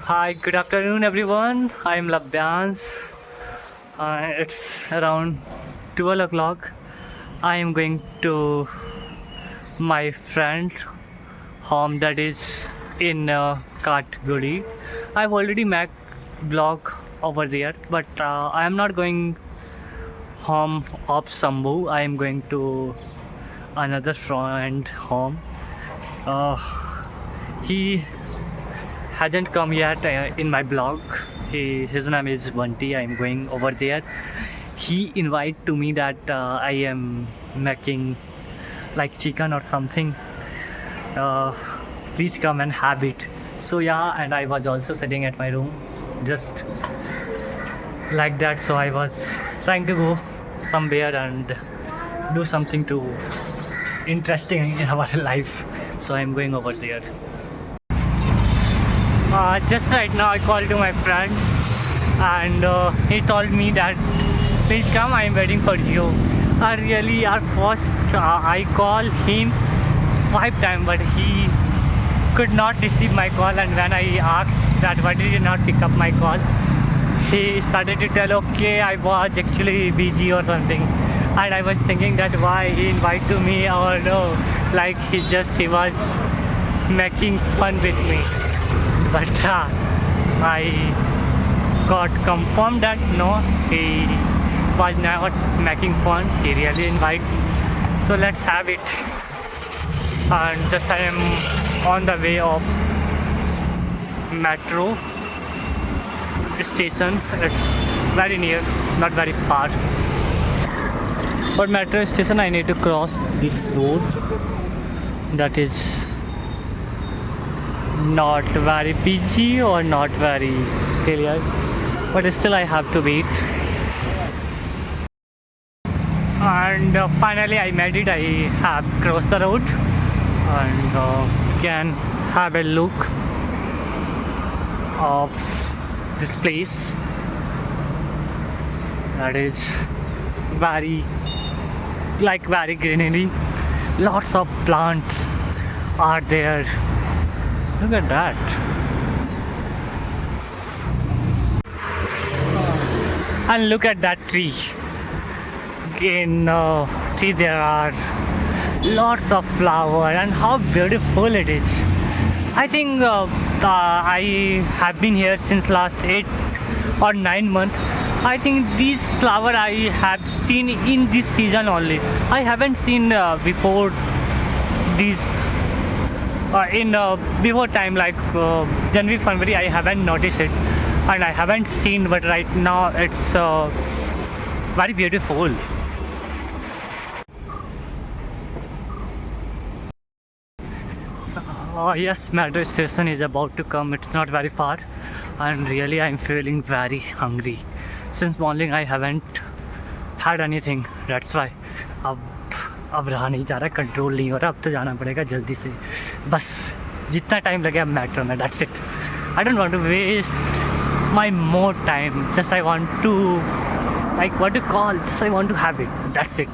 Hi, good afternoon, everyone. I'm Labhyans. It's around 12 o'clock. I am going to my friend's home that is in Katguri. I've already made vlog over there, but I am not going home of Sambhu. I am going to another friend home. Uh, he hasn't come yet in my blog. His name is Vanti. I'm going over there. He invited to me that I am making like chicken or something. Uh, Please come and have it. So yeah, and I was also sitting at my room, just like that. So I was trying to go somewhere and do something to interesting in our life. So I'm going over there. Just right now I called to my friend and he told me that please come, I am waiting for you. Really at first I called him 5 times but he could not receive my call, and when I asked that why did you not pick up my call, he started to tell okay I was actually busy or something. And I was thinking that why he invited me, or no, like he was making fun with me. But I got confirmed that no, he was not making fun, he really invited. So let's have it. And just I am on the way of metro station. It's very near, not very far. For metro station I need to cross this road that is not very busy or not very clear, but still I have to wait. And finally I made it. I have crossed the road and can have a look of this place that is very very greenery. Lots of plants are there. Look at that. And look at that tree. In tree there are lots of flower, and how beautiful it is. I think I have been here since last 8 or 9 months. I think these flower I have seen in this season only. I haven't seen before these in before time, like January, February. I haven't noticed it and I haven't seen, but right now it's very beautiful. Yes, metro station is about to come. It's not very far, and really I'm feeling very hungry. Since morning I haven't had anything. That's why अब रहा नहीं जा रहा, control नहीं हो रहा. अब तो जाना पड़ेगा जल्दी से. बस जितना टाइम लगे अब मेट्रो में. That's it. I don't want to waste my more time. Just I want to, like, what to call, just I want to have it. That's it.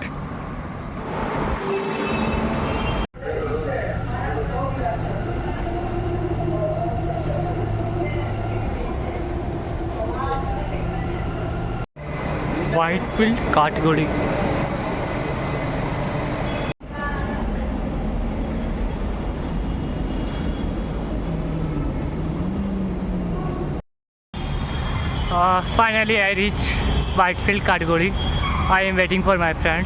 Whitefield category. Finally I reached Whitefield category. I am waiting for my friend,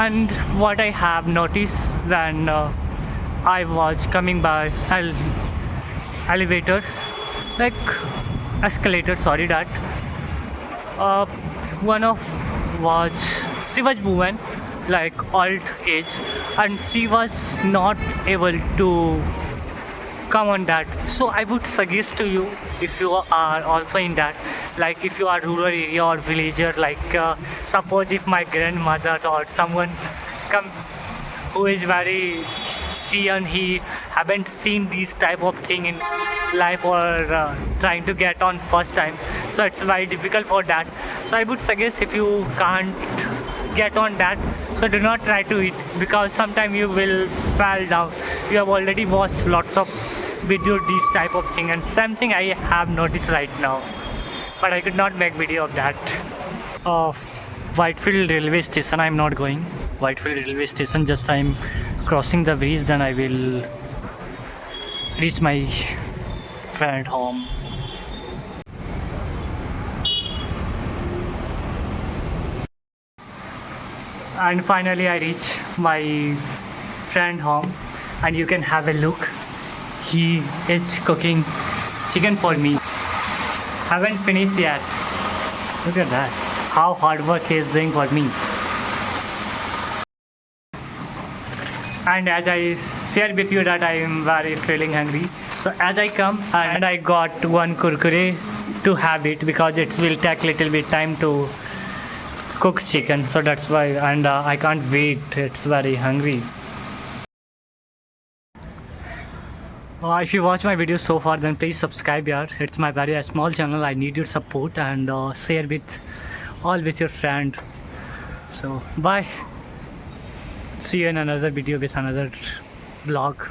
and what I have noticed when I was coming by elevators, like escalators, sorry, that one of was she was woman, like old age, and she was not able to come on that. So I would suggest to you, if you are also in that, like if you are rural area or villager, like suppose if my grandmother or someone come who is very she and he haven't seen these type of thing in life, or trying to get on first time, so it's very difficult for that. So I would suggest, if you can't get on that, so do not try to eat, because sometime you will fall down. You have already watched lots of video this type of thing, and something I have noticed right now, but I could not make video of that. Of Whitefield railway station, I'm not going. Whitefield railway station, just I'm crossing the bridge, then I will reach my friend home. And finally I reach my friend home, and you can have a look. He is cooking chicken for me. Haven't finished yet. Look at that. How hard work he is doing for me. And as I shared with you that I am very feeling hungry, so as I come and I got one kurkure to have it, because it will take little bit time to cook chicken, so that's why. And I can't wait, it's very hungry. If you watch my video so far, then please subscribe here. It's my very small channel. I need your support, and share with your friend. So bye. See you in another video with another vlog.